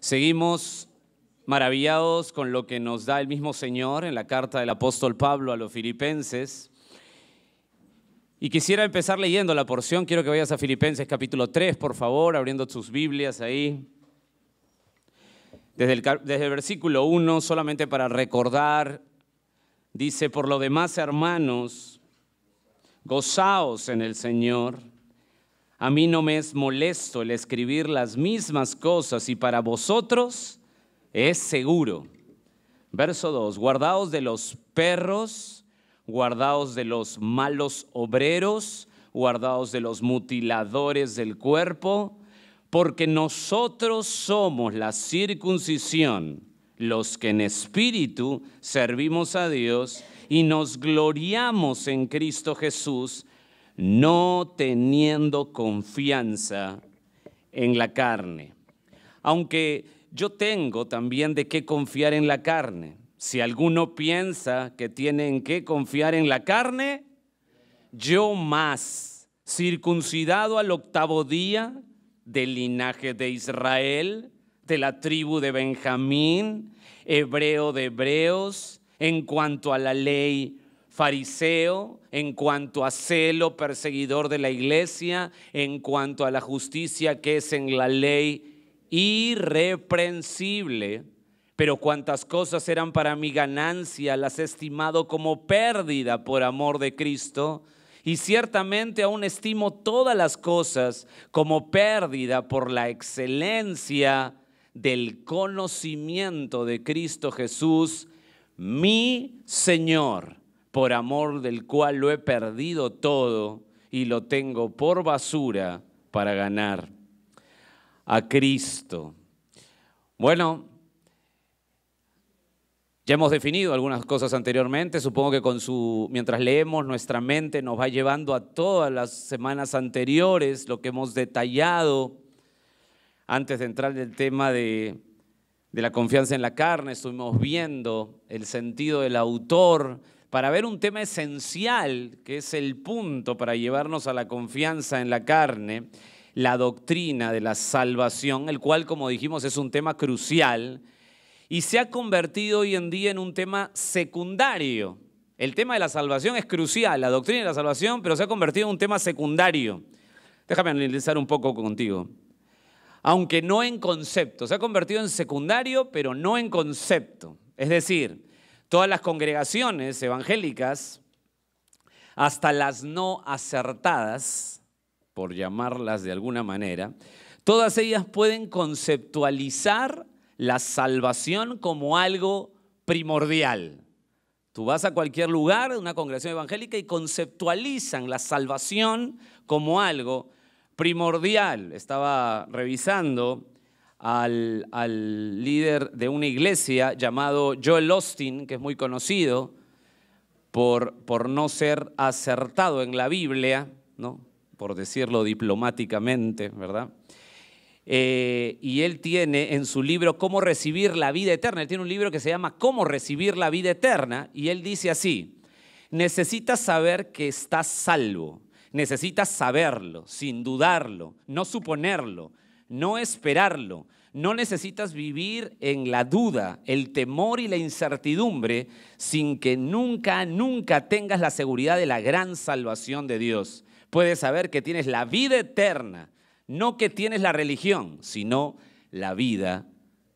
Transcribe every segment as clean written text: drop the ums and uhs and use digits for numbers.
Seguimos maravillados con lo que nos da el mismo Señor en la carta del apóstol Pablo a los Filipenses. Y quisiera empezar leyendo la porción. Quiero que vayas a Filipenses capítulo 3, por favor, abriendo tus Biblias ahí. Desde el versículo 1, solamente para recordar, dice: por lo demás, hermanos, gozaos en el Señor. A mí no me es molesto el escribir las mismas cosas y para vosotros es seguro. Verso 2, guardaos de los perros, guardaos de los malos obreros, guardaos de los mutiladores del cuerpo, porque nosotros somos la circuncisión, los que en espíritu servimos a Dios y nos gloriamos en Cristo Jesús, no teniendo confianza en la carne. Aunque yo tengo también de qué confiar en la carne. Si alguno piensa que tiene en qué confiar en la carne, yo más, circuncidado al 8º día, del linaje de Israel, de la tribu de Benjamín, hebreo de hebreos, en cuanto a la ley, fariseo, en cuanto a celo, perseguidor de la iglesia, en cuanto a la justicia que es en la ley, irreprensible. Pero cuantas cosas eran para mi ganancia, las he estimado como pérdida por amor de Cristo. Y ciertamente aún estimo todas las cosas como pérdida por la excelencia del conocimiento de Cristo Jesús, mi Señor, por amor del cual lo he perdido todo y lo tengo por basura para ganar a Cristo. Bueno, ya hemos definido algunas cosas anteriormente. Supongo que mientras leemos, nuestra mente nos va llevando a todas las semanas anteriores, lo que hemos detallado. Antes de entrar en el tema de la confianza en la carne, estuvimos viendo el sentido del autor para ver un tema esencial, que es el punto para llevarnos a la confianza en la carne, la doctrina de la salvación, el cual, como dijimos, es un tema crucial y se ha convertido hoy en día en un tema secundario. El tema de la salvación es crucial, la doctrina de la salvación, pero se ha convertido en un tema secundario. Déjame analizar un poco contigo. Aunque no en concepto, se ha convertido en secundario, pero no en concepto. Es decir, todas las congregaciones evangélicas, hasta las no acertadas, por llamarlas de alguna manera, todas ellas pueden conceptualizar la salvación como algo primordial. Tú vas a cualquier lugar, una congregación evangélica, y conceptualizan la salvación como algo primordial. Estaba revisando al líder de una iglesia llamado Joel Osteen, que es muy conocido por no ser acertado en la Biblia, ¿no? Por decirlo diplomáticamente, ¿verdad? Y él tiene en su libro Cómo recibir la vida eterna, él tiene un libro que se llama Cómo recibir la vida eterna, y él dice así: necesitas saber que estás salvo, necesitas saberlo, sin dudarlo, no suponerlo, no esperarlo. No necesitas vivir en la duda, el temor y la incertidumbre sin que nunca tengas la seguridad de la gran salvación de Dios. Puedes saber que tienes la vida eterna, no que tienes la religión, sino la vida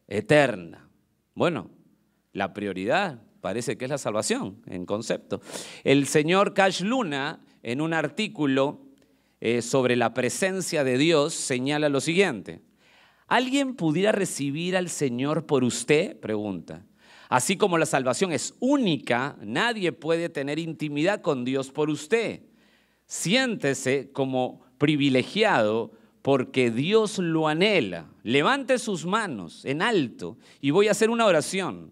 eterna. Bueno, la prioridad parece que es la salvación en concepto. El señor Cash Luna, en un artículo sobre la presencia de Dios, señala lo siguiente: ¿alguien pudiera recibir al Señor por usted? Pregunta. Así como la salvación es única, nadie puede tener intimidad con Dios por usted. Siéntese como privilegiado porque Dios lo anhela. Levante sus manos en alto y voy a hacer una oración.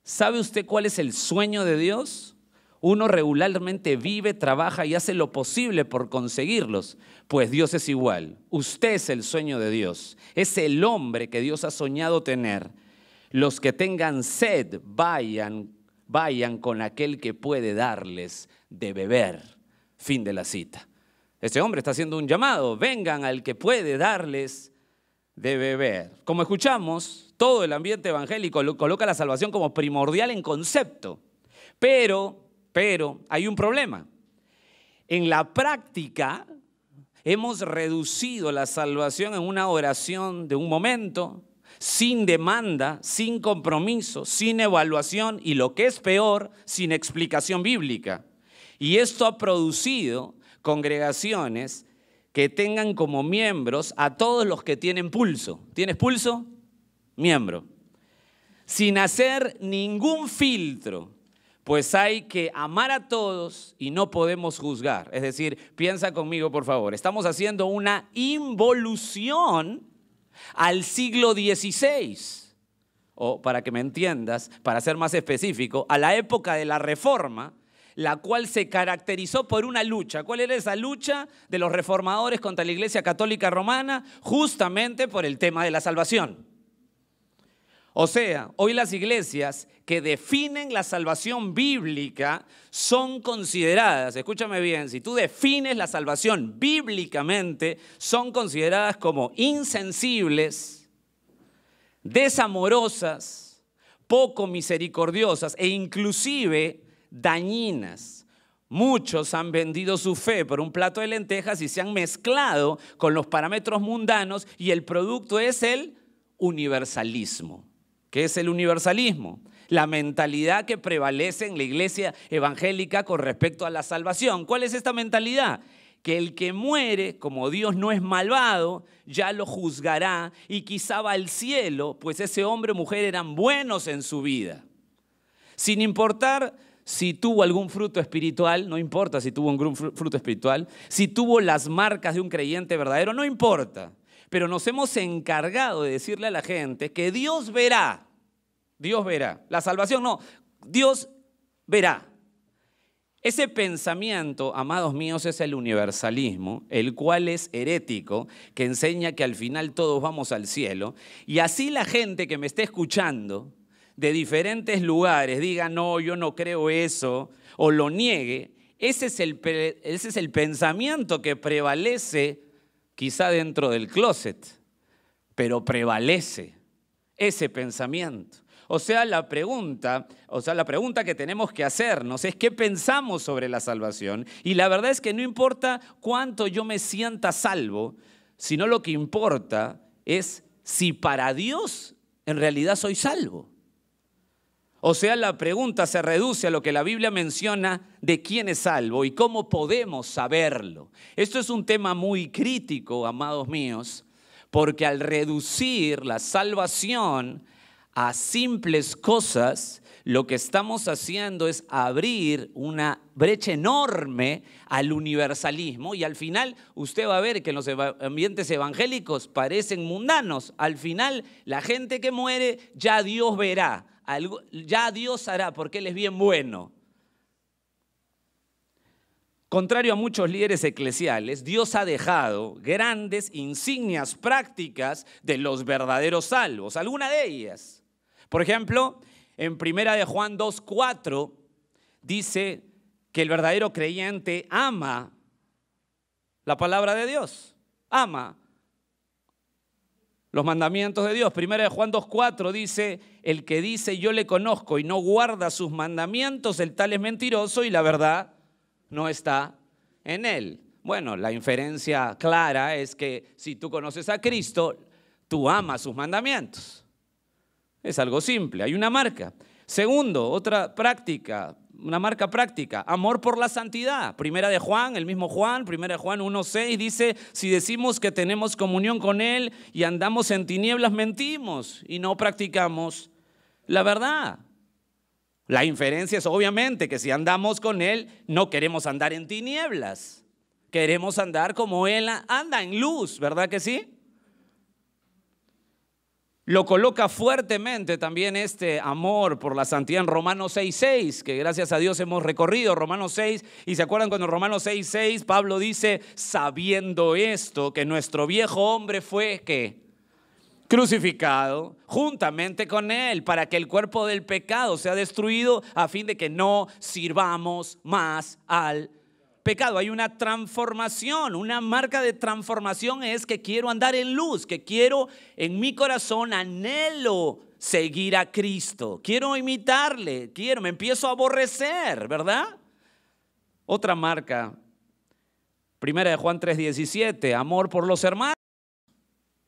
¿Sabe usted cuál es el sueño de Dios? Uno regularmente vive, trabaja y hace lo posible por conseguirlos, pues Dios es igual. Usted es el sueño de Dios, es el hombre que Dios ha soñado tener. Los que tengan sed, vayan con aquel que puede darles de beber. Fin de la cita. Este hombre está haciendo un llamado: vengan al que puede darles de beber. Como escuchamos, todo el ambiente evangélico coloca la salvación como primordial en concepto. Pero hay un problema. En la práctica hemos reducido la salvación en una oración de un momento, sin demanda, sin compromiso, sin evaluación y, lo que es peor, sin explicación bíblica. Y esto ha producido congregaciones que tengan como miembros a todos los que tienen pulso. ¿Tienes pulso? Miembro. Sin hacer ningún filtro, pues hay que amar a todos y no podemos juzgar. Es decir, piensa conmigo, por favor. Estamos haciendo una involución al siglo XVI. O, para que me entiendas, para ser más específico, a la época de la Reforma, la cual se caracterizó por una lucha. ¿Cuál era esa lucha de los reformadores contra la Iglesia Católica Romana? Justamente por el tema de la salvación. O sea, hoy las iglesias que definen la salvación bíblica son consideradas, escúchame bien, si tú defines la salvación bíblicamente, son consideradas como insensibles, desamorosas, poco misericordiosas e inclusive dañinas. Muchos han vendido su fe por un plato de lentejas y se han mezclado con los parámetros mundanos y el producto es el universalismo. ¿Qué es el universalismo? La mentalidad que prevalece en la iglesia evangélica con respecto a la salvación. ¿Cuál es esta mentalidad? Que el que muere, como Dios no es malvado, ya lo juzgará y quizá va al cielo, pues ese hombre o mujer eran buenos en su vida. Sin importar si tuvo algún fruto espiritual, no importa si tuvo un fruto espiritual, si tuvo las marcas de un creyente verdadero, no importa. Pero nos hemos encargado de decirle a la gente que Dios verá. Dios verá. La salvación no, Dios verá. Ese pensamiento, amados míos, es el universalismo, el cual es herético, que enseña que al final todos vamos al cielo. Y así la gente que me esté escuchando de diferentes lugares diga, no, yo no creo eso, o lo niegue, ese es el pensamiento que prevalece quizá dentro del closet, pero prevalece ese pensamiento. O sea, la pregunta que tenemos que hacernos es ¿qué pensamos sobre la salvación? Y la verdad es que no importa cuánto yo me sienta salvo, sino lo que importa es si para Dios en realidad soy salvo. O sea, la pregunta se reduce a lo que la Biblia menciona de quién es salvo y cómo podemos saberlo. Esto es un tema muy crítico, amados míos, porque al reducir la salvación a simples cosas, lo que estamos haciendo es abrir una brecha enorme al universalismo y al final usted va a ver que en los ambientes evangélicos parecen mundanos. Al final la gente que muere ya Dios verá. Ya Dios hará porque Él es bien bueno. Contrario a muchos líderes eclesiales, Dios ha dejado grandes insignias prácticas de los verdaderos salvos. Alguna de ellas, por ejemplo, en 1 de Juan 2:4 dice que el verdadero creyente ama la palabra de Dios, ama los mandamientos de Dios. 1 de Juan 2:4 dice, el que dice yo le conozco y no guarda sus mandamientos, el tal es mentiroso y la verdad no está en él. Bueno, la inferencia clara es que si tú conoces a Cristo, tú amas sus mandamientos. Es algo simple, hay una marca. Segundo, otra práctica, una marca práctica, amor por la santidad. 1 de Juan, el mismo Juan, 1 de Juan 1:6 dice, si decimos que tenemos comunión con Él y andamos en tinieblas, mentimos y no practicamos la verdad. La inferencia es obviamente que si andamos con Él, no queremos andar en tinieblas. Queremos andar como Él anda, en luz, ¿verdad que sí? Lo coloca fuertemente también este amor por la santidad en Romanos 6:6, que gracias a Dios hemos recorrido Romanos 6. Y se acuerdan cuando en Romanos 6:6 Pablo dice, sabiendo esto, que nuestro viejo hombre fue, ¿qué? Crucificado juntamente con Él, para que el cuerpo del pecado sea destruido, a fin de que no sirvamos más al pecado, hay una transformación. Una marca de transformación es que quiero andar en luz, que quiero en mi corazón, anhelo seguir a Cristo. Quiero imitarle, me empiezo a aborrecer, ¿verdad? Otra marca, 1 Juan 3:17, amor por los hermanos.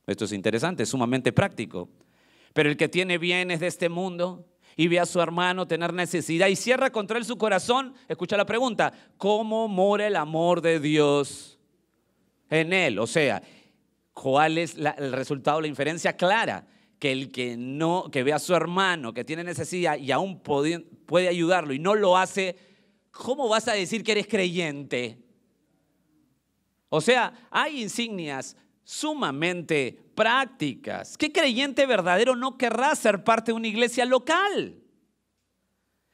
Esto es interesante, es sumamente práctico. Pero el que tiene bienes de este mundo y ve a su hermano tener necesidad y cierra contra él su corazón, escucha la pregunta, ¿cómo mora el amor de Dios en él? O sea, ¿cuál es el resultado, la inferencia clara? Que el que ve a su hermano que tiene necesidad y aún puede ayudarlo y no lo hace, ¿cómo vas a decir que eres creyente? O sea, hay insignias sumamente prácticas. ¿Qué creyente verdadero no querrá ser parte de una iglesia local?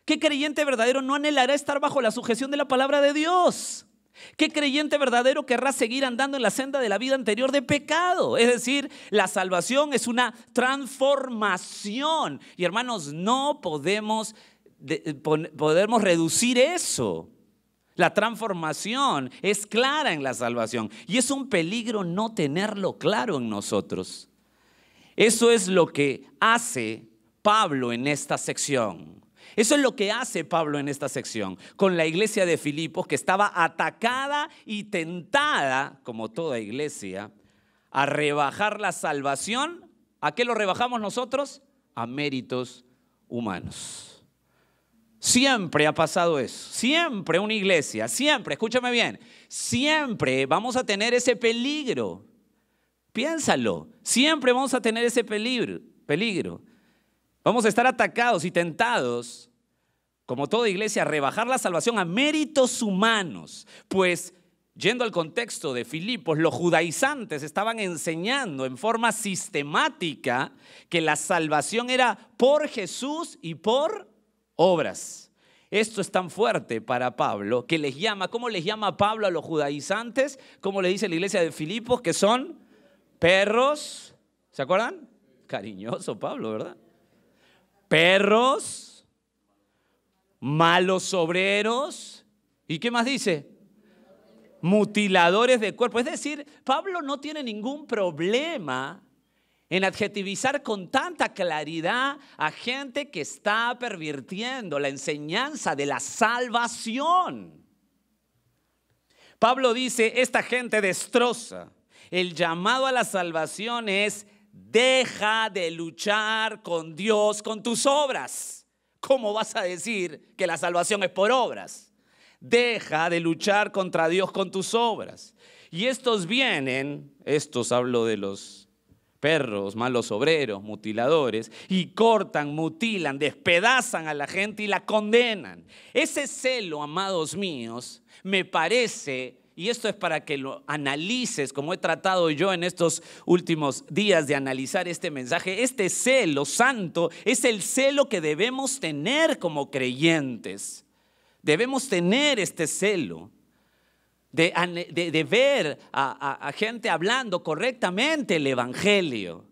¿Qué creyente verdadero no anhelará estar bajo la sujeción de la palabra de Dios? ¿Qué creyente verdadero querrá seguir andando en la senda de la vida anterior de pecado? Es decir, la salvación es una transformación. Y hermanos, no podemos reducir eso. La transformación es clara en la salvación y es un peligro no tenerlo claro en nosotros. Eso es lo que hace Pablo en esta sección. Eso es lo que hace Pablo en esta sección con la iglesia de Filipos, que estaba atacada y tentada, como toda iglesia, a rebajar la salvación. ¿A qué lo rebajamos nosotros? A méritos humanos. Siempre ha pasado eso, siempre una iglesia, siempre, escúchame bien, siempre vamos a tener ese peligro. Piénsalo, siempre vamos a tener ese peligro. Vamos a estar atacados y tentados, como toda iglesia, a rebajar la salvación a méritos humanos. Pues, yendo al contexto de Filipos, los judaizantes estaban enseñando en forma sistemática que la salvación era por Jesús y por obras. Esto es tan fuerte para Pablo que les llama, ¿cómo les llama Pablo a los judaizantes? ¿Cómo le dice la iglesia de Filipos? Que son perros, ¿se acuerdan? Cariñoso Pablo, ¿verdad? Perros, malos obreros, ¿y qué más dice? Mutiladores de cuerpo. Es decir, Pablo no tiene ningún problema en adjetivizar con tanta claridad a gente que está pervirtiendo la enseñanza de la salvación. Pablo dice, esta gente destroza. El llamado a la salvación es, deja de luchar con Dios con tus obras. ¿Cómo vas a decir que la salvación es por obras? Deja de luchar contra Dios con tus obras. Y estos hablo de los perros, malos obreros, mutiladores, y cortan, mutilan, despedazan a la gente y la condenan. Ese celo, amados míos, me parece, y esto es para que lo analices, como he tratado yo en estos últimos días de analizar este mensaje, este celo santo es el celo que debemos tener como creyentes. Debemos tener este celo. De ver a gente hablando correctamente el evangelio.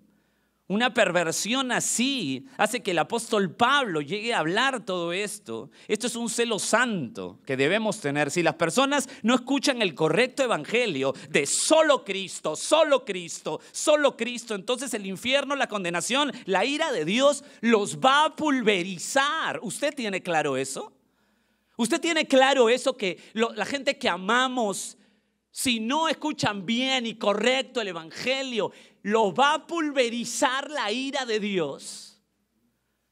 Una perversión así hace que el apóstol Pablo llegue a hablar todo esto. Esto es un celo santo que debemos tener. Si las personas no escuchan el correcto evangelio de solo Cristo, solo Cristo, solo Cristo, entonces el infierno, la condenación, la ira de Dios los va a pulverizar. ¿Usted tiene claro eso? ¿Usted tiene claro eso, que la gente que amamos, si no escuchan bien y correcto el evangelio, lo va a pulverizar la ira de Dios?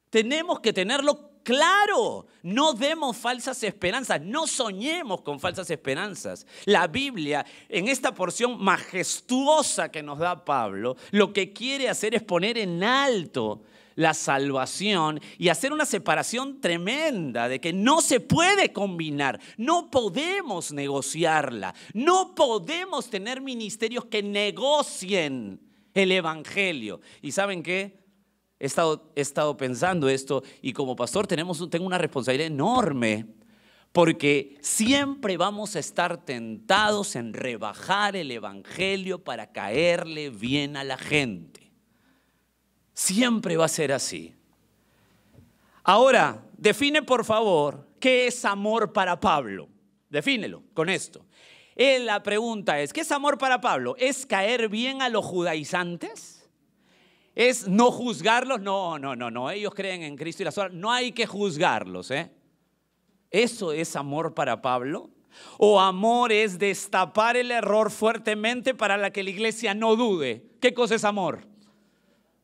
Tenemos que tenerlo claro. No demos falsas esperanzas, no soñemos con falsas esperanzas. La Biblia, en esta porción majestuosa que nos da Pablo, lo que quiere hacer es poner en alto la salvación y hacer una separación tremenda de que no se puede combinar, no podemos negociarla, no podemos tener ministerios que negocien el evangelio. ¿Y saben qué? He estado pensando esto y como pastor tengo una responsabilidad enorme, porque siempre vamos a estar tentados en rebajar el evangelio para caerle bien a la gente. Siempre va a ser así. Ahora, define por favor qué es amor para Pablo. Defínelo con esto. La pregunta es, ¿qué es amor para Pablo? ¿Es caer bien a los judaizantes? ¿Es no juzgarlos? No. Ellos creen en Cristo y la sola. No hay que juzgarlos, ¿eh? ¿Eso es amor para Pablo? ¿O amor es destapar el error fuertemente para que la iglesia no dude? ¿Qué cosa es amor?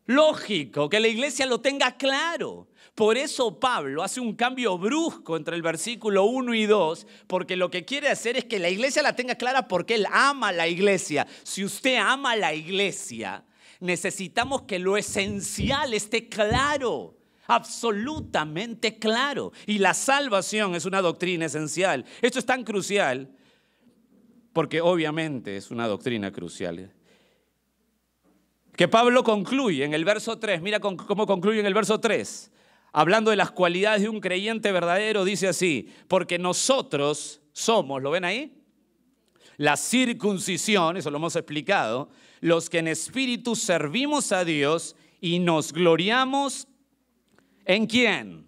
Lógico, que la iglesia lo tenga claro. Por eso Pablo hace un cambio brusco entre el versículo 1 y 2, porque lo que quiere hacer es que la iglesia la tenga clara porque él ama a la iglesia. Si usted ama a la iglesia, necesitamos que lo esencial esté claro, absolutamente claro. Y la salvación es una doctrina esencial. Esto es tan crucial porque obviamente es una doctrina crucial. Que Pablo concluye en el verso 3, mira cómo concluye en el verso 3, hablando de las cualidades de un creyente verdadero, dice así, porque nosotros somos, ¿lo ven ahí? La circuncisión, eso lo hemos explicado, los que en espíritu servimos a Dios y nos gloriamos ¿en quién?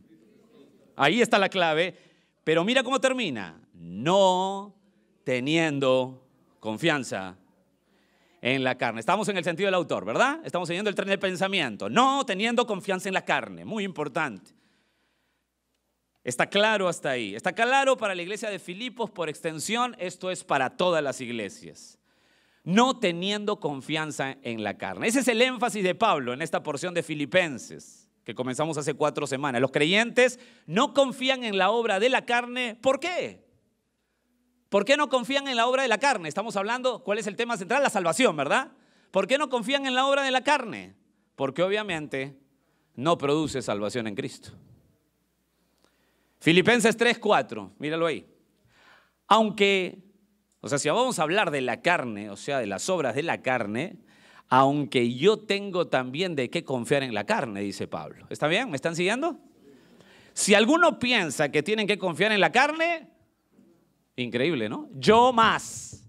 Ahí está la clave, pero mira cómo termina, no teniendo confianza en la carne. Estamos en el sentido del autor, ¿verdad? Estamos siguiendo el tren del pensamiento. No teniendo confianza en la carne, muy importante. Está claro hasta ahí. Está claro para la iglesia de Filipos, por extensión, esto es para todas las iglesias. No teniendo confianza en la carne. Ese es el énfasis de Pablo en esta porción de Filipenses, que comenzamos hace 4 semanas. Los creyentes no confían en la obra de la carne. ¿Por qué? ¿Por qué no confían en la obra de la carne? Estamos hablando, ¿cuál es el tema central? La salvación, ¿verdad? ¿Por qué no confían en la obra de la carne? Porque obviamente no produce salvación en Cristo. Filipenses 3:4, míralo ahí. Aunque, si vamos a hablar de la carne, o sea, de las obras de la carne, aunque yo tengo también de qué confiar en la carne, dice Pablo. ¿Está bien? ¿Me están siguiendo? Si alguno piensa que tienen que confiar en la carne, increíble, ¿no? Yo más.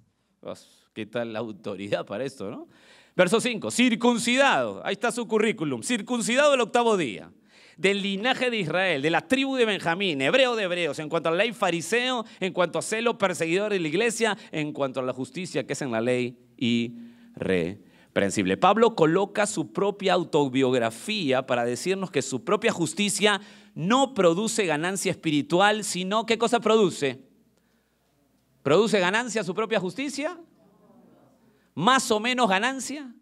¿Qué tal la autoridad para esto, no? Verso 5, circuncidado, ahí está su currículum, circuncidado el 8º día, del linaje de Israel, de la tribu de Benjamín, hebreo de hebreos, en cuanto a la ley fariseo, en cuanto a celo perseguidor de la iglesia, en cuanto a la justicia que es en la ley irreprensible. Pablo coloca su propia autobiografía para decirnos que su propia justicia no produce ganancia espiritual, sino ¿qué cosa produce? ¿Produce ganancia su propia justicia? ¿Más o menos ganancia?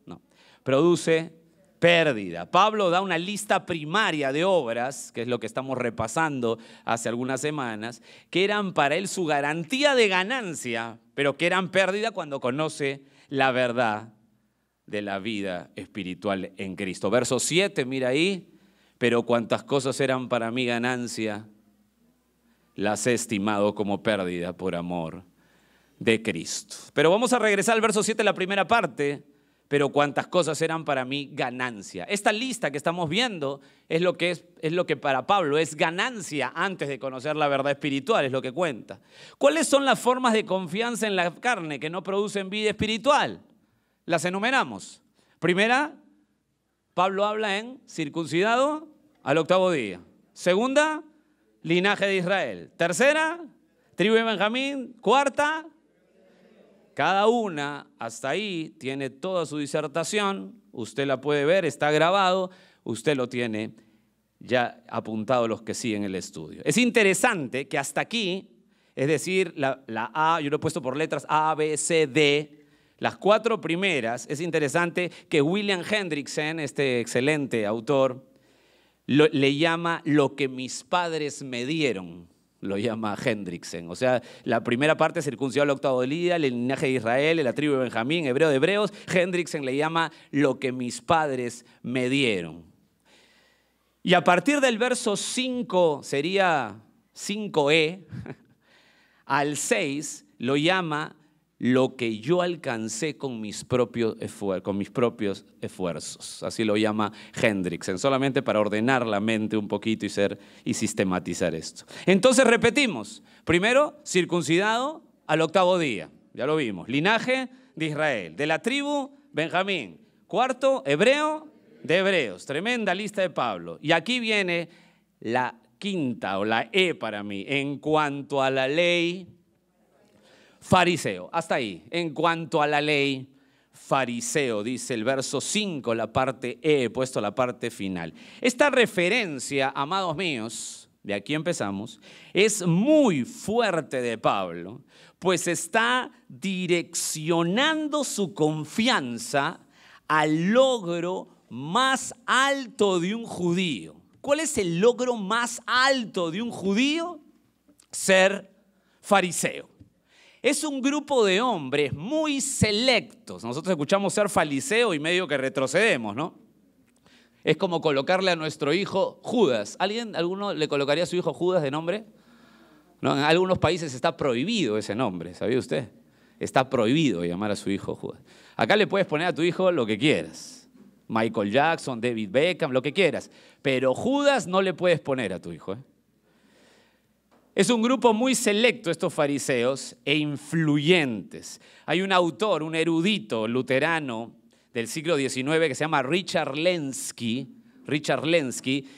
No. Produce pérdida. Pablo da una lista primaria de obras, que es lo que estamos repasando hace algunas semanas, que eran para él su garantía de ganancia, pero que eran pérdida cuando conoce la verdad de la vida espiritual en Cristo. Verso 7, mira ahí, pero cuantas cosas eran para mí ganancia, las he estimado como pérdida por amor de Cristo. Pero vamos a regresar al verso 7, la primera parte, pero cuántas cosas eran para mí ganancia. Esta lista que estamos viendo es lo que para Pablo es ganancia antes de conocer la verdad espiritual, es lo que cuenta. ¿Cuáles son las formas de confianza en la carne que no producen vida espiritual? Las enumeramos. Primera, Pablo habla en circuncidado al 8º día. Segunda, linaje de Israel. Tercera, tribu de Benjamín. Cuarta, cada una hasta ahí tiene toda su disertación. Usted la puede ver, está grabado. Usted lo tiene ya apuntado los que siguen el estudio. Es interesante que hasta aquí, es decir, la A, yo lo he puesto por letras A, B, C, D, las 4 primeras, es interesante que William Hendrickson, este excelente autor, le llama lo que mis padres me dieron, lo llama Hendrickson. O sea, la primera parte circuncidado al 8º día, el linaje de Israel, la tribu de Benjamín, hebreo de hebreos. Hendrickson le llama lo que mis padres me dieron. Y a partir del verso 5, sería 5E, al 6 lo llama lo que yo alcancé con mis propios esfuerzos. Así lo llama Hendrickson, solamente para ordenar la mente un poquito y sistematizar esto. Entonces repetimos, primero, circuncidado al 8º día, ya lo vimos, linaje de Israel, de la tribu Benjamín. Cuarto, hebreo de hebreos, tremenda lista de Pablo. Y aquí viene la quinta o la E para mí. En cuanto a la ley, fariseo. Hasta ahí. En cuanto a la ley, fariseo, dice el verso 5, la parte E, he puesto la parte final. Esta referencia, amados míos, de aquí empezamos, es muy fuerte de Pablo, pues está direccionando su confianza al logro más alto de un judío. ¿Cuál es el logro más alto de un judío? Ser fariseo. Es un grupo de hombres muy selectos. Nosotros escuchamos ser fariseo y medio que retrocedemos, ¿no? Es como colocarle a nuestro hijo Judas. ¿Alguno le colocaría a su hijo Judas de nombre? No, en algunos países está prohibido ese nombre, ¿sabía usted? Está prohibido llamar a su hijo Judas. Acá le puedes poner a tu hijo lo que quieras. Michael Jackson, David Beckham, lo que quieras. Pero Judas no le puedes poner a tu hijo, ¿eh? Es un grupo muy selecto, estos fariseos, e influyentes. Hay un autor, un erudito luterano del siglo XIX que se llama Richard Lenski,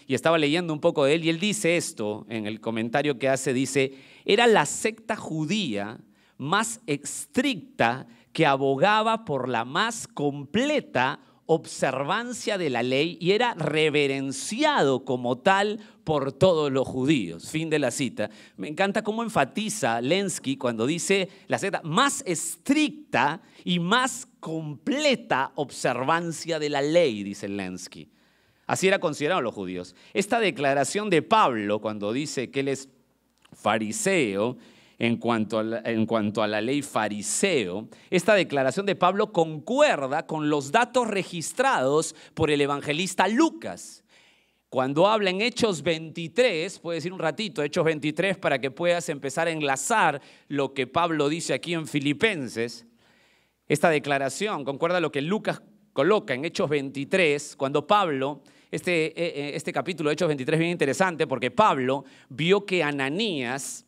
y estaba leyendo un poco de él, y él dice esto, en el comentario que hace, dice, era la secta judía más estricta que abogaba por la más completa observancia de la ley y era reverenciado como tal por todos los judíos. Fin de la cita. Me encanta cómo enfatiza Lenski cuando dice la secta más estricta y más completa observancia de la ley, dice Lenski. Así era considerado los judíos. Esta declaración de Pablo cuando dice que él es fariseo, en cuanto a la ley fariseo, esta declaración de Pablo concuerda con los datos registrados por el evangelista Lucas. Cuando habla en Hechos 23, puedes decir un ratito, Hechos 23, para que puedas empezar a enlazar lo que Pablo dice aquí en Filipenses. Esta declaración concuerda lo que Lucas coloca en Hechos 23, cuando Pablo, este capítulo de Hechos 23 es bien interesante porque Pablo vio que Ananías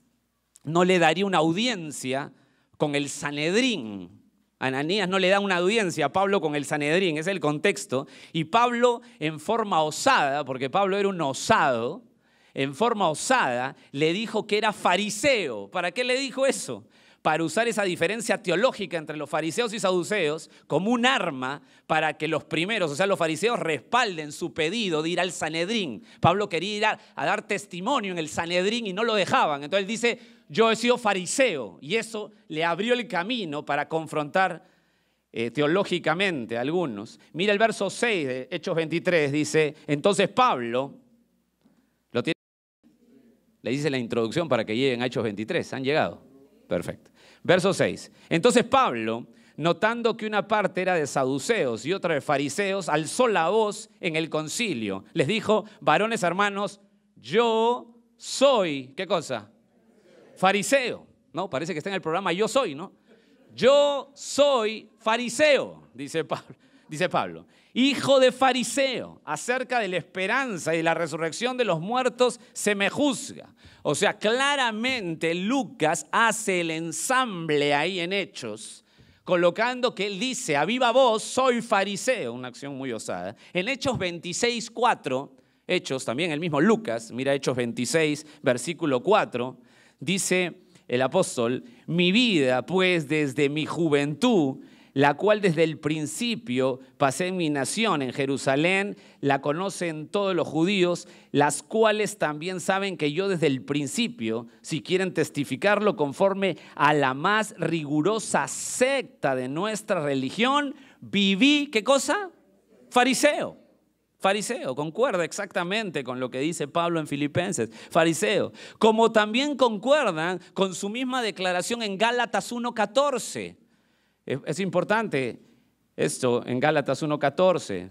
no le daría una audiencia con el Sanedrín. Ananías no le da una audiencia a Pablo con el Sanedrín, ese es el contexto. Y Pablo, en forma osada, porque Pablo era un osado, en forma osada le dijo que era fariseo. ¿Para qué le dijo eso? Para usar esa diferencia teológica entre los fariseos y saduceos como un arma para que los primeros, o sea, los fariseos, respalden su pedido de ir al Sanedrín. Pablo quería ir a dar testimonio en el Sanedrín y no lo dejaban. Entonces él dice, yo he sido fariseo, y eso le abrió el camino para confrontar teológicamente a algunos. Mira el verso 6 de Hechos 23, dice, entonces Pablo, ¿lo tiene? Le dice la introducción para que lleguen a Hechos 23, ¿han llegado? Perfecto. Verso 6. Entonces Pablo, notando que una parte era de saduceos y otra de fariseos, alzó la voz en el concilio. Les dijo, varones hermanos, yo soy, ¿qué cosa? Fariseo. No, parece que está en el programa Yo Soy, ¿no? Yo soy fariseo, dice Pablo. Hijo de fariseo, acerca de la esperanza y de la resurrección de los muertos se me juzga. O sea, claramente Lucas hace el ensamble ahí en Hechos, colocando que él dice, a viva voz, soy fariseo, una acción muy osada. En Hechos 26:4, Hechos, también el mismo Lucas, mira Hechos 26, versículo 4, dice el apóstol, mi vida pues desde mi juventud, la cual desde el principio pasé en mi nación, en Jerusalén, la conocen todos los judíos, las cuales también saben que yo desde el principio, si quieren testificarlo conforme a la más rigurosa secta de nuestra religión, viví, ¿qué cosa? Fariseo. Fariseo, concuerda exactamente con lo que dice Pablo en Filipenses, fariseo. Como también concuerdan con su misma declaración en Gálatas 1:14. Es importante esto en Gálatas 1:14.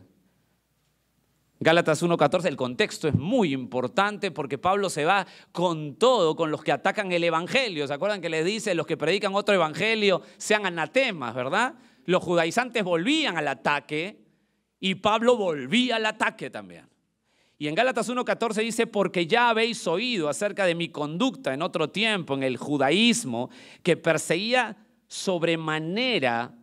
Gálatas 1:14, el contexto es muy importante porque Pablo se va con todo, con los que atacan el evangelio. ¿Se acuerdan que les dice, los que predican otro evangelio sean anatemas, verdad? Los judaizantes volvían al ataque y Pablo volvía al ataque también. Y en Gálatas 1:14 dice, porque ya habéis oído acerca de mi conducta en otro tiempo en el judaísmo, que perseguía sobremanera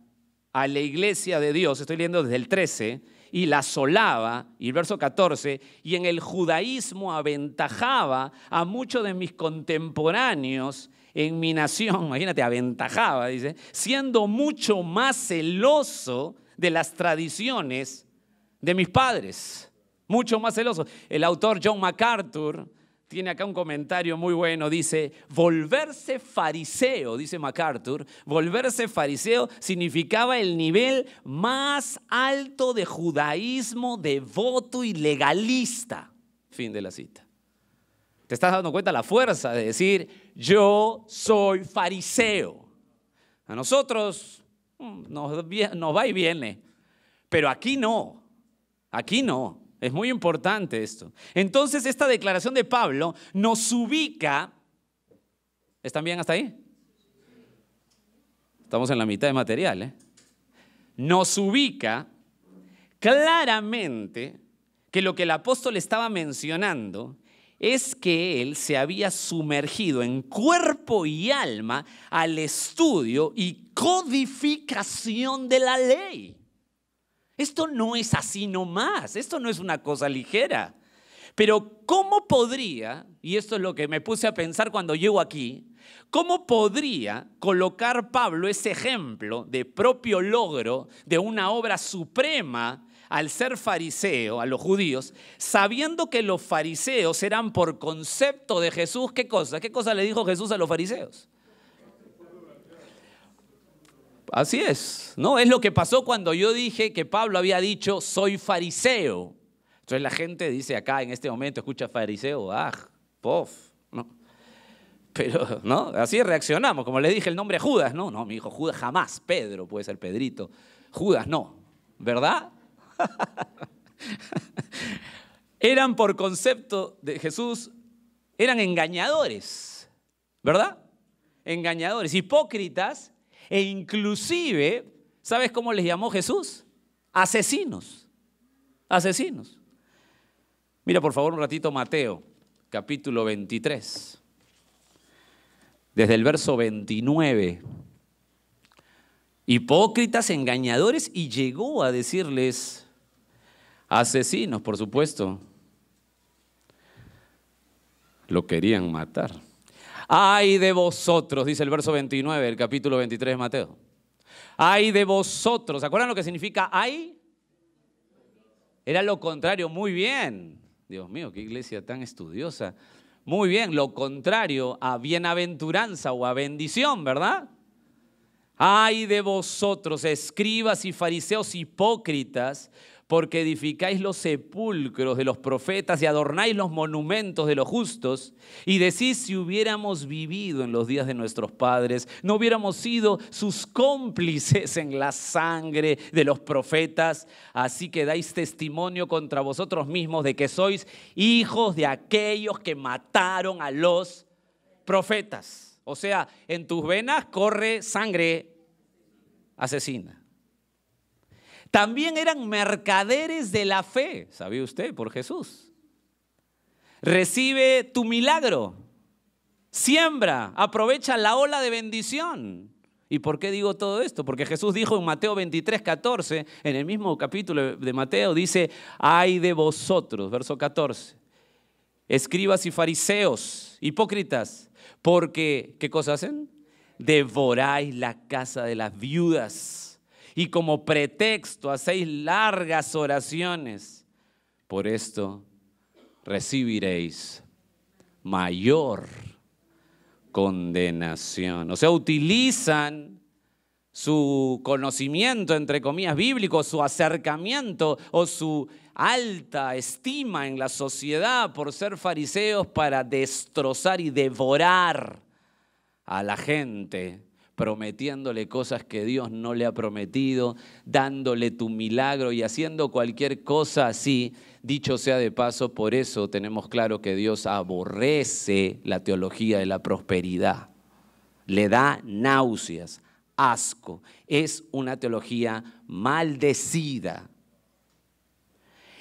a la iglesia de Dios, estoy leyendo desde el 13, y la asolaba, y el verso 14, y en el judaísmo aventajaba a muchos de mis contemporáneos en mi nación, imagínate, aventajaba, dice, siendo mucho más celoso de las tradiciones de mis padres, mucho más celoso. El autor John MacArthur tiene acá un comentario muy bueno, dice, volverse fariseo, dice MacArthur, volverse fariseo significaba el nivel más alto de judaísmo devoto y legalista. Fin de la cita. ¿Te estás dando cuenta la fuerza de decir, yo soy fariseo? A nosotros nos va y viene, pero aquí no, aquí no. Es muy importante esto. Entonces, esta declaración de Pablo nos ubica. ¿Están bien hasta ahí? Estamos en la mitad de material, ¿eh? Nos ubica claramente que lo que el apóstol estaba mencionando es que él se había sumergido en cuerpo y alma al estudio y codificación de la ley. Esto no es así nomás, esto no es una cosa ligera. Pero ¿cómo podría, y esto es lo que me puse a pensar cuando llego aquí, cómo podría colocar Pablo ese ejemplo de propio logro de una obra suprema al ser fariseo, a los judíos, sabiendo que los fariseos eran por concepto de Jesús? ¿Qué cosa? ¿Qué cosa le dijo Jesús a los fariseos? Así es, ¿no? Es lo que pasó cuando yo dije que Pablo había dicho, soy fariseo. Entonces la gente dice acá en este momento, escucha fariseo, ¿no? Pero, ¿no? Así reaccionamos, como le dije el nombre Judas, ¿no? No, mi hijo Judas jamás, Pedro puede ser Pedrito, Judas no, ¿verdad? Eran por concepto de Jesús, eran engañadores, ¿verdad? Engañadores, hipócritas. E inclusive, ¿sabes cómo les llamó Jesús? Asesinos. Asesinos. Mira por favor un ratito Mateo, capítulo 23. Desde el verso 29. Hipócritas, engañadores, y llegó a decirles asesinos, por supuesto. Lo querían matar. Ay de vosotros, dice el verso 29 del capítulo 23 de Mateo. Ay de vosotros. ¿Se acuerdan lo que significa ay? Era lo contrario, muy bien. Dios mío, qué iglesia tan estudiosa. Muy bien, lo contrario a bienaventuranza o a bendición, ¿verdad? Ay de vosotros, escribas y fariseos hipócritas, porque edificáis los sepulcros de los profetas y adornáis los monumentos de los justos, y decís, si hubiéramos vivido en los días de nuestros padres, no hubiéramos sido sus cómplices en la sangre de los profetas, así que dais testimonio contra vosotros mismos de que sois hijos de aquellos que mataron a los profetas. O sea, en tus venas corre sangre asesina. También eran mercaderes de la fe, ¿sabía usted? Por Jesús. Recibe tu milagro, siembra, aprovecha la ola de bendición. ¿Y por qué digo todo esto? Porque Jesús dijo en Mateo 23, 14, en el mismo capítulo de Mateo, dice, ay de vosotros, verso 14, escribas y fariseos, hipócritas, porque, ¿qué cosa hacen? Devoráis la casa de las viudas. Y como pretexto hacéis largas oraciones. Por esto recibiréis mayor condenación. O sea, utilizan su conocimiento, entre comillas, bíblico, su acercamiento o su alta estima en la sociedad por ser fariseos para destrozar y devorar a la gente, prometiéndole cosas que Dios no le ha prometido, dándole tu milagro y haciendo cualquier cosa así. Dicho sea de paso, por eso tenemos claro que Dios aborrece la teología de la prosperidad. Le da náuseas, asco. Es una teología maldecida.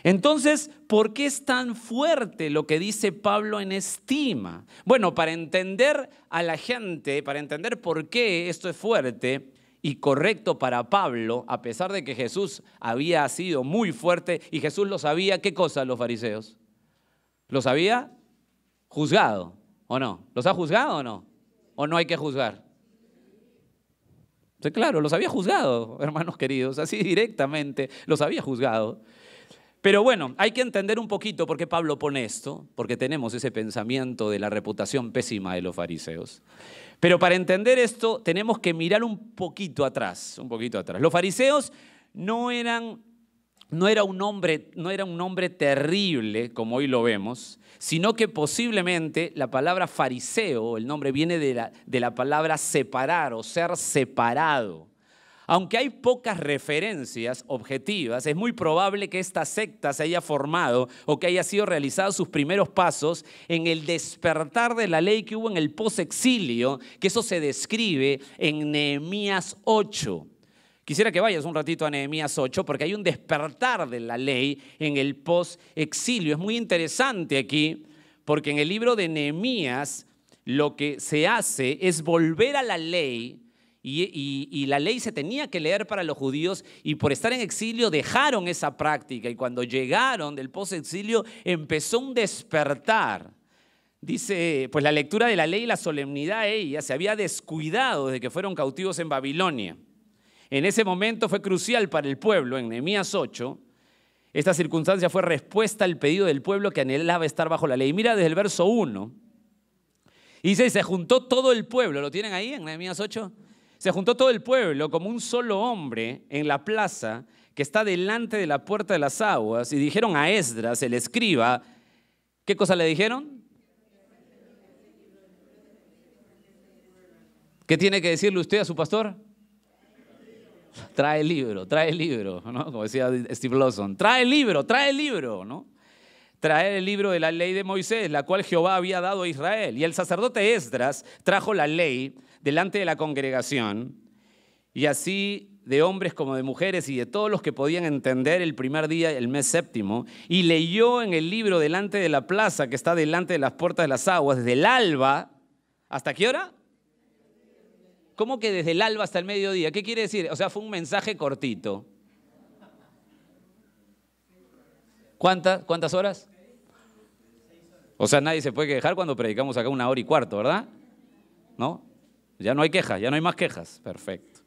Entonces, ¿por qué es tan fuerte lo que dice Pablo en estima? Bueno, para entender a la gente, para entender por qué esto es fuerte, y correcto para Pablo, a pesar de que Jesús había sido muy fuerte y Jesús lo sabía. ¿Qué cosa los fariseos? ¿Los había juzgado o no? ¿Los ha juzgado o no? ¿O no hay que juzgar? Sí, claro, los había juzgado, hermanos queridos, así directamente los había juzgado. Pero bueno, hay que entender un poquito por qué Pablo pone esto, porque tenemos ese pensamiento de la reputación pésima de los fariseos. Pero para entender esto tenemos que mirar un poquito atrás, un poquito atrás. Los fariseos no era un hombre terrible como hoy lo vemos, sino que posiblemente la palabra fariseo, el nombre viene de la palabra separar o ser separado. Aunque hay pocas referencias objetivas, es muy probable que esta secta se haya formado o que haya sido realizados sus primeros pasos en el despertar de la ley que hubo en el posexilio, que eso se describe en Nehemías 8. Quisiera que vayas un ratito a Nehemías 8 porque hay un despertar de la ley en el posexilio. Es muy interesante aquí porque en el libro de Nehemías lo que se hace es volver a la ley. Y la ley se tenía que leer para los judíos y por estar en exilio dejaron esa práctica y cuando llegaron del posexilio empezó un despertar. Dice, pues la lectura de la ley y la solemnidad de ella se había descuidado desde que fueron cautivos en Babilonia. En ese momento fue crucial para el pueblo, en Nehemías 8. Esta circunstancia fue respuesta al pedido del pueblo que anhelaba estar bajo la ley. Mira desde el verso 1. Y dice, se juntó todo el pueblo. ¿Lo tienen ahí en Nehemías 8? Se juntó todo el pueblo como un solo hombre en la plaza que está delante de la puerta de las aguas y dijeron a Esdras, el escriba, ¿qué cosa le dijeron? ¿Qué tiene que decirle usted a su pastor? Trae el libro, ¿no? Como decía Steve Lawson, trae el libro, ¿no? Traer el libro de la ley de Moisés, la cual Jehová había dado a Israel. Y el sacerdote Esdras trajo la ley delante de la congregación, y así de hombres como de mujeres y de todos los que podían entender el primer día, el mes séptimo, y leyó en el libro delante de la plaza que está delante de las puertas de las aguas, desde el alba, ¿hasta qué hora? ¿Cómo que desde el alba hasta el mediodía? ¿Qué quiere decir? O sea, fue un mensaje cortito. ¿Cuántas horas? O sea, nadie se puede quejar cuando predicamos acá 1 hora y cuarto, ¿verdad? ¿No? Ya no hay quejas, ya no hay más quejas. Perfecto.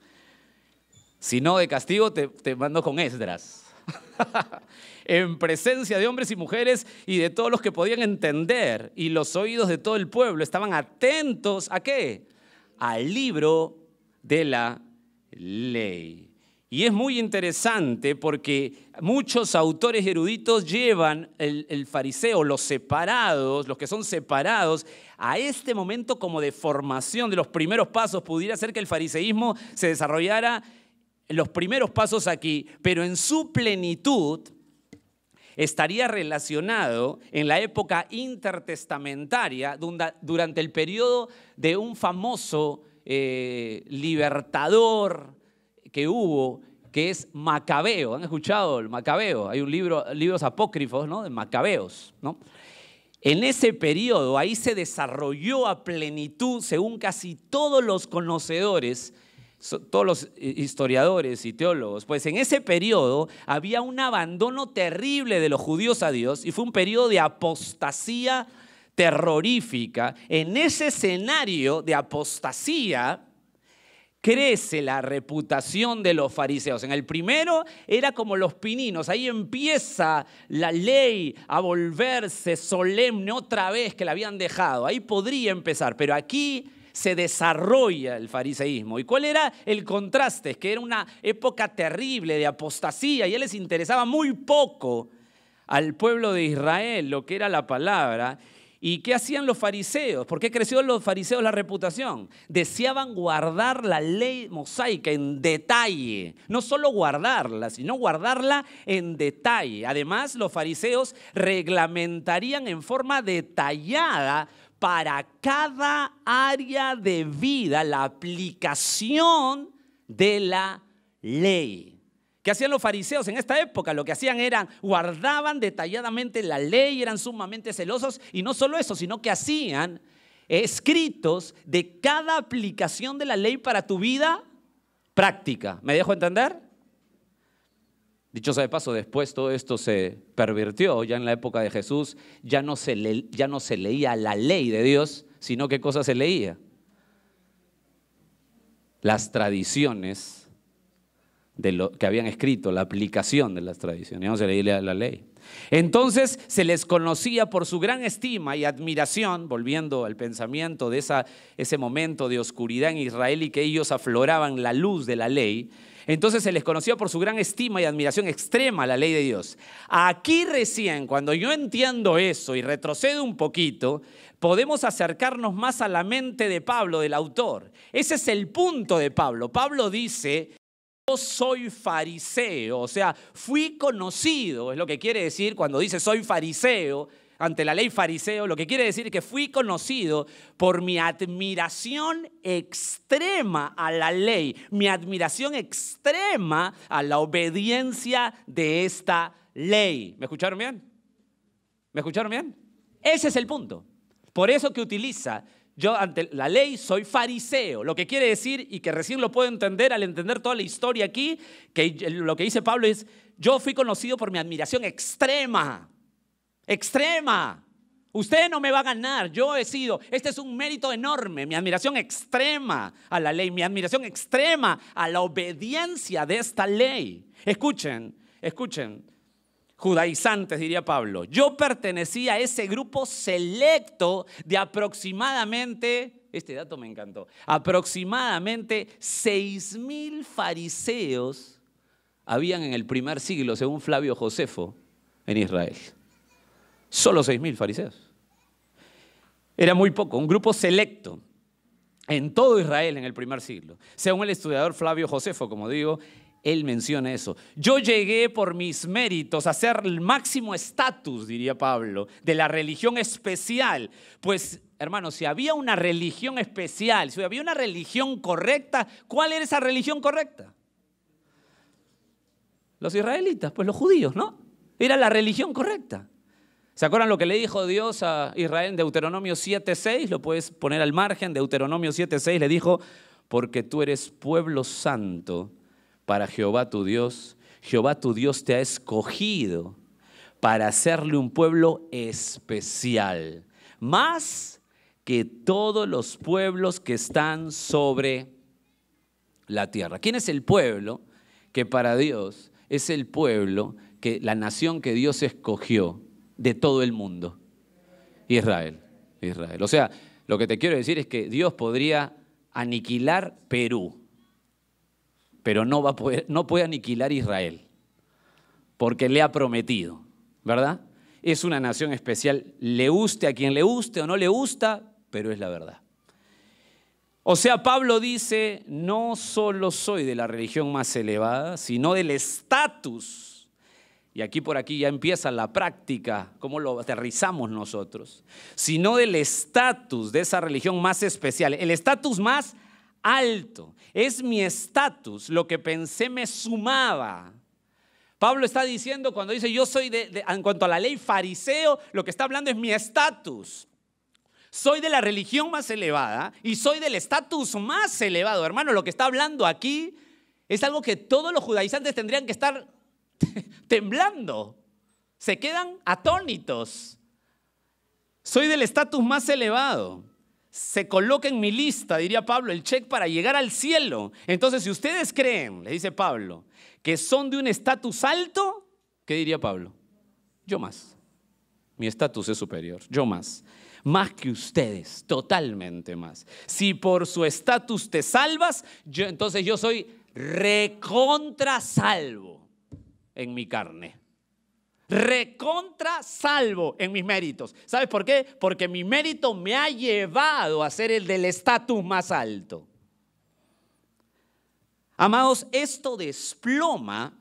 Si no, de castigo te mando con Esdras. En presencia de hombres y mujeres y de todos los que podían entender, y los oídos de todo el pueblo estaban atentos ¿a qué? Al libro de la ley. Y es muy interesante porque muchos autores eruditos llevan el fariseo, los separados, los que son separados, a este momento como de formación de los primeros pasos. Pudiera ser que el fariseísmo se desarrollara en los primeros pasos aquí, pero en su plenitud estaría relacionado en la época intertestamentaria durante el periodo de un famoso libertador que hubo, que es Macabeo. ¿Han escuchado el Macabeo? Hay libros apócrifos, ¿no?, de Macabeos, ¿no? En ese periodo, ahí se desarrolló a plenitud, según casi todos los conocedores, todos los historiadores y teólogos, pues en ese periodo había un abandono terrible de los judíos a Dios y fue un periodo de apostasía terrorífica. En ese escenario de apostasía crece la reputación de los fariseos. En el primero era como los pininos, ahí empieza la ley a volverse solemne otra vez que la habían dejado. Ahí podría empezar, pero aquí se desarrolla el fariseísmo. ¿Y cuál era el contraste? Es que era una época terrible de apostasía y a él les interesaba muy poco al pueblo de Israel lo que era la palabra. ¿Y qué hacían los fariseos? ¿Por qué creció en los fariseos la reputación? Deseaban guardar la ley mosaica en detalle. No solo guardarla, sino guardarla en detalle. Además, los fariseos reglamentarían en forma detallada para cada área de vida la aplicación de la ley. ¿Qué hacían los fariseos en esta época? Lo que hacían era guardaban detalladamente la ley, eran sumamente celosos, y no solo eso, sino que hacían escritos de cada aplicación de la ley para tu vida práctica. ¿Me dejo entender? Dicho sea de paso, después todo esto se pervirtió. Ya en la época de Jesús ya no se leía la ley de Dios, sino ¿qué cosa se leía? Las tradiciones de lo que habían escrito, la aplicación de las tradiciones. Ya no se leía la ley. Entonces se les conocía por su gran estima y admiración, volviendo al pensamiento de ese momento de oscuridad en Israel y que ellos afloraban la luz de la ley. Entonces se les conocía por su gran estima y admiración extrema a la ley de Dios. Aquí recién, cuando yo entiendo eso y retrocedo un poquito, podemos acercarnos más a la mente de Pablo, del autor. Ese es el punto de Pablo. Pablo dice: yo soy fariseo, o sea, fui conocido, es lo que quiere decir cuando dice soy fariseo, ante la ley fariseo, lo que quiere decir es que fui conocido por mi admiración extrema a la ley, mi admiración extrema a la obediencia de esta ley. ¿Me escucharon bien? ¿Me escucharon bien? Ese es el punto. Por eso que utiliza: yo ante la ley soy fariseo, lo que quiere decir, y que recién lo puedo entender al entender toda la historia aquí, que lo que dice Pablo es: yo fui conocido por mi admiración extrema. Extrema. Usted no me va a ganar, yo he sido, este es un mérito enorme, mi admiración extrema a la ley, mi admiración extrema a la obediencia de esta ley. Escuchen, judaizantes, diría Pablo. Yo pertenecía a ese grupo selecto de aproximadamente, este dato me encantó, aproximadamente 6.000 fariseos habían en el primer siglo, según Flavio Josefo, en Israel. Solo 6.000 fariseos. Era muy poco, un grupo selecto en todo Israel en el primer siglo. Según el estudiador Flavio Josefo, como digo, él menciona eso. Yo llegué por mis méritos a ser el máximo estatus, diría Pablo, de la religión especial. Pues, hermanos, si había una religión especial, si había una religión correcta, ¿cuál era esa religión correcta? Los israelitas, pues los judíos, ¿no? Era la religión correcta. ¿Se acuerdan lo que le dijo Dios a Israel en Deuteronomio 7:6? Lo puedes poner al margen. Deuteronomio 7:6 le dijo: porque tú eres pueblo santo para Jehová tu Dios. Jehová tu Dios te ha escogido para hacerle un pueblo especial, más que todos los pueblos que están sobre la tierra. ¿Quién es el pueblo que para Dios es el pueblo, la nación que Dios escogió de todo el mundo? Israel. O sea, lo que te quiero decir es que Dios podría aniquilar Perú, pero no puede aniquilar Israel, porque le ha prometido, ¿verdad? Es una nación especial, le guste a quien le guste o no le gusta, pero es la verdad. O sea, Pablo dice: no solo soy de la religión más elevada, sino del estatus. Y aquí por aquí ya empieza la práctica, cómo lo aterrizamos nosotros, sino del estatus de esa religión más especial, el estatus más alto. Es mi estatus, lo que pensé me sumaba. Pablo está diciendo, cuando dice yo soy en cuanto a la ley fariseo, lo que está hablando es mi estatus. Soy de la religión más elevada y soy del estatus más elevado. Hermano, lo que está hablando aquí es algo que todos los judaizantes tendrían que estar temblando, se quedan atónitos. Soy del estatus más elevado. Se coloca en mi lista, diría Pablo, el check para llegar al cielo. Entonces, si ustedes creen, le dice Pablo, que son de un estatus alto, ¿qué diría Pablo? Yo más. Mi estatus es superior, yo más. Más que ustedes, totalmente más. Si por su estatus te salvas, entonces yo soy recontra salvo en mi carne, recontra salvo en mis méritos. ¿Sabes por qué? Porque mi mérito me ha llevado a ser el del estatus más alto. Amados, esto desploma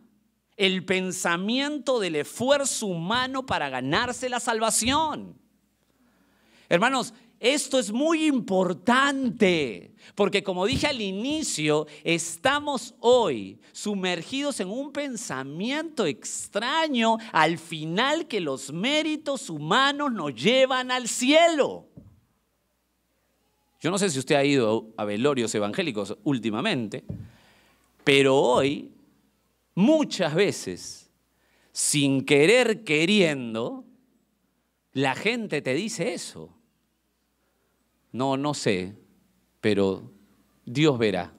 el pensamiento del esfuerzo humano para ganarse la salvación. Hermanos, esto es muy importante, porque como dije al inicio, estamos hoy sumergidos en un pensamiento extraño al final que los méritos humanos nos llevan al cielo. Yo no sé si usted ha ido a velorios evangélicos últimamente, Pero hoy, muchas veces, sin querer queriendo, la gente te dice eso. No sé, pero Dios verá.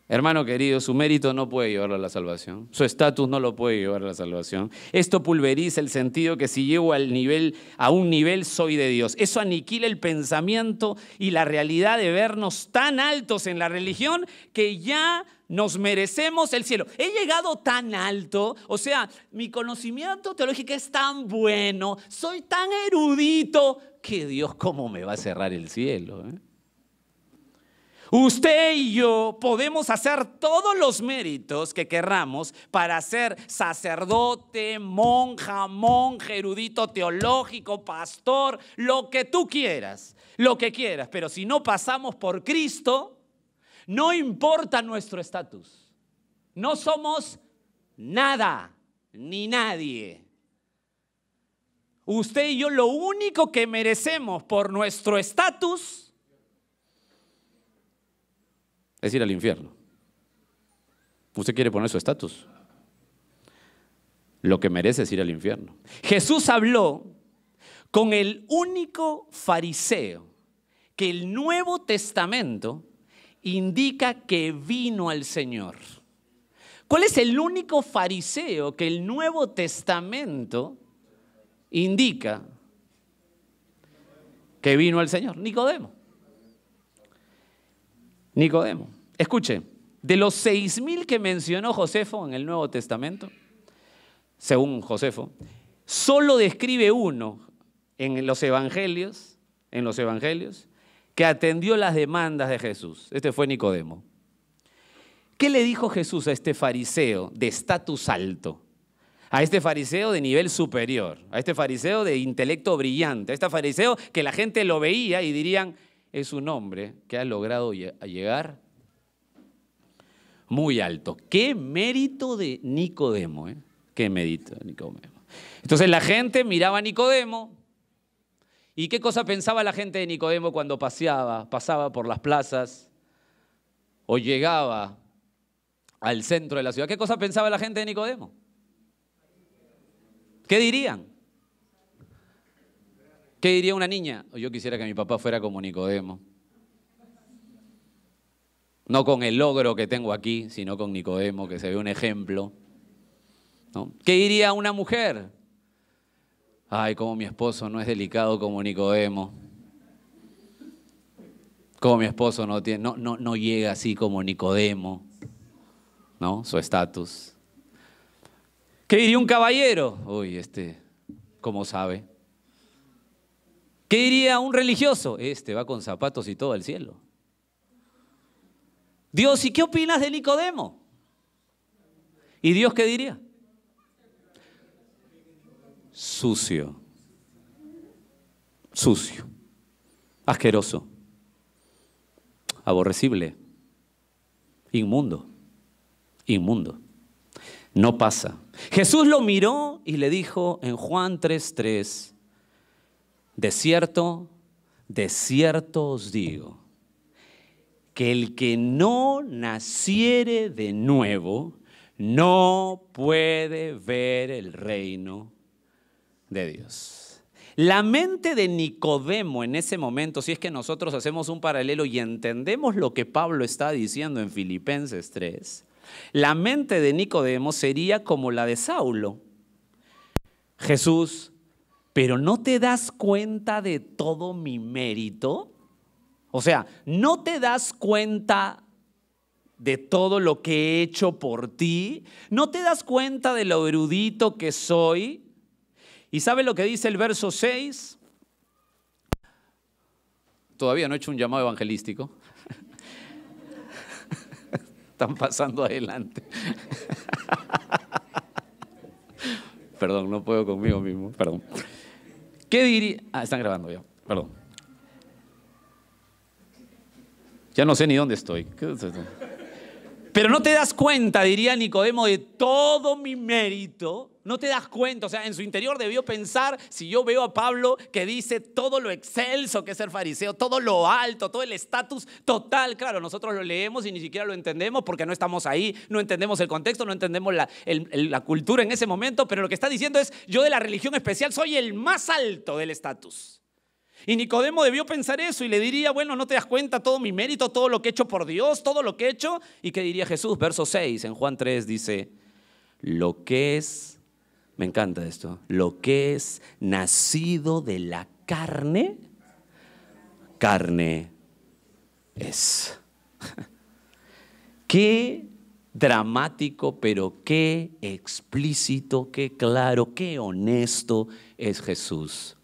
Hermano querido, su mérito no puede llevarlo a la salvación. Su estatus no lo puede llevar a la salvación. Esto pulveriza el sentido que si llego a un nivel soy de Dios. Eso aniquila el pensamiento y la realidad de vernos tan altos en la religión que ya nos merecemos el cielo. He llegado tan alto, o sea, mi conocimiento teológico es tan bueno, soy tan erudito, que Dios cómo me va a cerrar el cielo, ¿eh? Usted y yo podemos hacer todos los méritos que querramos para ser sacerdote, monja, monje, erudito teológico, pastor, lo que tú quieras, lo que quieras. Pero si no pasamos por Cristo, no importa nuestro estatus. No somos nada ni nadie. Usted y yo lo único que merecemos por nuestro estatus es ir al infierno. ¿Usted quiere poner su estatus? Lo que merece es ir al infierno. Jesús habló con el único fariseo que el Nuevo Testamento indica que vino al Señor. ¿Cuál es el único fariseo que el Nuevo Testamento indica que vino al Señor? Nicodemo. Nicodemo. Escuche, de los 6,000 que mencionó Josefo en el Nuevo Testamento, según Josefo, solo describe uno en los evangelios, que atendió las demandas de Jesús. Este fue Nicodemo. ¿Qué le dijo Jesús a este fariseo de estatus alto? A este fariseo de nivel superior, a este fariseo de intelecto brillante, a este fariseo que la gente lo veía y dirían, es un hombre que ha logrado llegar muy alto. ¡Qué mérito de Nicodemo! ¡Qué mérito de Nicodemo! Entonces la gente miraba a Nicodemo. ¿Y qué cosa pensaba la gente de Nicodemo cuando pasaba por las plazas o llegaba al centro de la ciudad? ¿Qué cosa pensaba la gente de Nicodemo? ¿Qué dirían? ¿Qué diría una niña? Yo quisiera que mi papá fuera como Nicodemo. No con el logro que tengo aquí, sino con Nicodemo, que se ve un ejemplo, ¿no? ¿Qué diría una mujer? Ay, como mi esposo no es delicado como Nicodemo. Como mi esposo no llega así como Nicodemo, ¿no? Su estatus. ¿Qué diría un caballero? Uy, ¿cómo sabe? ¿Qué diría un religioso? Va con zapatos y todo al cielo. Dios, ¿y qué opinas de Nicodemo? ¿Y Dios qué diría? Sucio, asqueroso, aborrecible, inmundo. No pasa. Jesús lo miró y le dijo en Juan 3:3, de cierto os digo, que el que no naciere de nuevo no puede ver el reino de Dios. La mente de Nicodemo en ese momento, si es que nosotros hacemos un paralelo y entendemos lo que Pablo está diciendo en Filipenses 3, la mente de Nicodemo sería como la de Saulo. Jesús, ¿pero no te das cuenta de todo mi mérito? O sea, ¿no te das cuenta de todo lo que he hecho por ti? ¿No te das cuenta de lo erudito que soy? ¿Y sabe lo que dice el verso 6? Todavía no he hecho un llamado evangelístico. Están pasando adelante. Perdón, no puedo conmigo mismo, perdón. ¿Qué diría? Están grabando ya, perdón. Ya no sé ni dónde estoy. Pero no te das cuenta, diría Nicodemo, de todo mi mérito. No te das cuenta, o sea, en su interior debió pensar, si yo veo a Pablo que dice todo lo excelso que es ser fariseo, todo lo alto, todo el estatus total. Claro, nosotros lo leemos y ni siquiera lo entendemos porque no estamos ahí, no entendemos el contexto, no entendemos la cultura en ese momento, pero lo que está diciendo es, yo de la religión especial soy el más alto del estatus. Y Nicodemo debió pensar eso y le diría, bueno, ¿no te das cuenta todo mi mérito, todo lo que he hecho por Dios, todo lo que he hecho? ¿Y qué diría Jesús? Verso 6, en Juan 3 dice, lo que es, me encanta esto, lo que es nacido de la carne, carne es. Qué dramático, pero qué explícito, qué claro, qué honesto es Jesús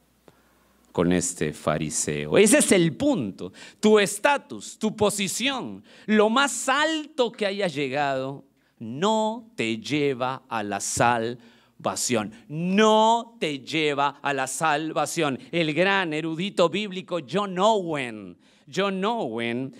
con este fariseo. Ese es el punto. Tu estatus, tu posición, lo más alto que hayas llegado, no te lleva a la salvación. No te lleva a la salvación. El gran erudito bíblico John Owen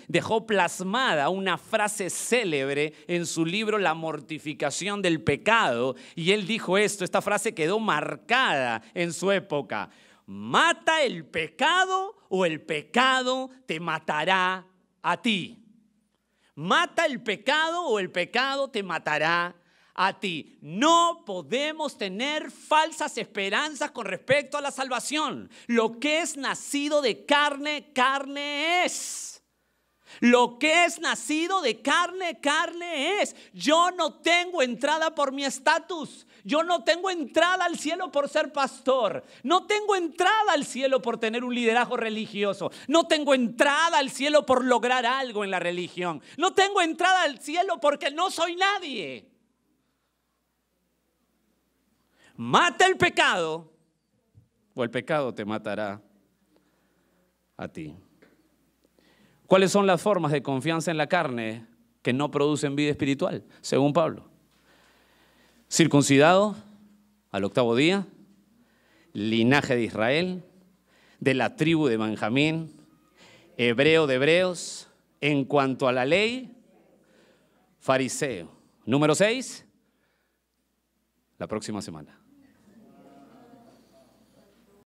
dejó plasmada una frase célebre en su libro La mortificación del pecado. Y él dijo esto, esta frase quedó marcada en su época. ¿Mata el pecado o el pecado te matará a ti? ¿Mata el pecado o el pecado te matará a ti? No podemos tener falsas esperanzas con respecto a la salvación. Lo que es nacido de carne, carne es. Lo que es nacido de carne, carne es. Yo no tengo entrada por mi estatus. Yo no tengo entrada al cielo por ser pastor. No tengo entrada al cielo por tener un liderazgo religioso. No tengo entrada al cielo por lograr algo en la religión. No tengo entrada al cielo porque no soy nadie. Mata el pecado o el pecado te matará a ti. ¿Cuáles son las formas de confianza en la carne que no producen vida espiritual? Según Pablo. Circuncidado al 8º día, linaje de Israel, de la tribu de Benjamín, hebreo de hebreos, en cuanto a la ley, fariseo. Número 6, la próxima semana.